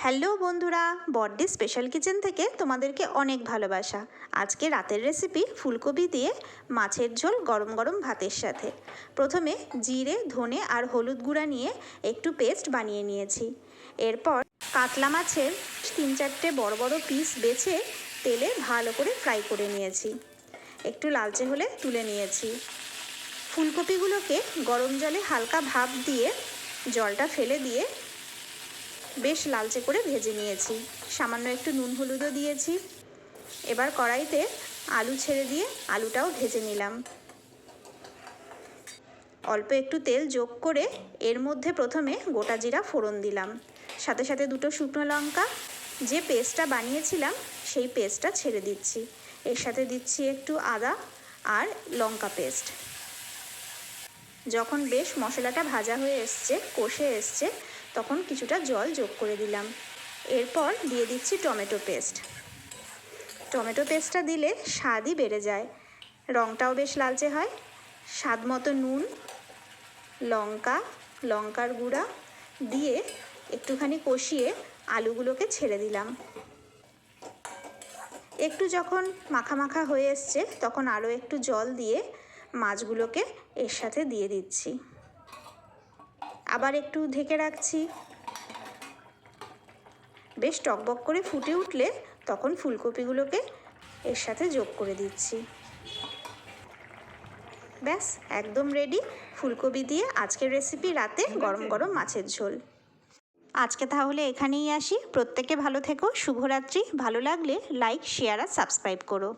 Hello বন্ধুরা, বড়দি special kitchen থেকে তোমাদেরকে অনেক ভালোবাসা। আজকে রাতের রেসিপি ফুলকপি দিয়ে মাছের ঝোল গরম গরম ভাতের সাথে। প্রথমে জিরে, ধনে আর হলুদ গুঁড়া নিয়ে একটু পেস্ট বানিয়ে নিয়েছি। এরপর কাতলা মাছের 3-4টে বড় বড় পিস বেছে তেলে ভালো করে ফ্রাই করে নিয়েছি। একটু লালচে হলে তুলে নিয়েছি। ফুলকপিগুলোকে গরম জলে হালকা ভাপ দিয়ে জলটা ফেলে দিয়ে বেশ লালচে করে ভেজে নিয়েছি। সামান্য একটু নুন হলুদও দিয়েছি। এবার কড়াইতে আলু ছেড়ে দিয়ে আলুটাও ভেজে নিলাম। অল্প একটু তেল যোগ করে এর মধ্যে প্রথমে গোটা জিরা ফোড়ন দিলাম, সাথে সাথে 2টো শুকনো লঙ্কা। যে পেস্টটা বানিয়েছিলাম সেই পেস্টটা ছেড়ে দিচ্ছি। এর সাথে দিচ্ছি একটু আদা আর লঙ্কা পেস্ট। যখন বেশ মশলাটা ভাজা হয়ে এসছে, কষে এসছে, তখন কিছুটা জল যোগ করে দিলাম। এরপর দিয়ে দিচ্ছি টমেটো পেস্ট। টমেটো পেস্টটা দিলে স্বাদই বেড়ে যায়, রঙটাও বেশ লালচে হয়। স্বাদ মতো নুন, লঙ্কার গুঁড়া দিয়ে একটুখানি কষিয়ে আলুগুলোকে ছেড়ে দিলাম। একটু যখন মাখা মাখা হয়ে এসছে তখন আরও একটু জল দিয়ে মাছগুলোকে এর সাথে দিয়ে দিচ্ছি। আবার একটু ঢেকে রাখছি। বেশ টকবক করে ফুটে উঠলে তখন ফুলকপিগুলোকে এর সাথে যোগ করে দিচ্ছি। ব্যাস, একদম রেডি ফুলকপি দিয়ে আজকের রেসিপি রাতে গরম গরম মাছের ঝোল। আজকে তাহলে এখানেই আসি। প্রত্যেকে ভালো থেকো, শুভরাত্রি। ভালো লাগলে লাইক, শেয়ার আর সাবস্ক্রাইব করো।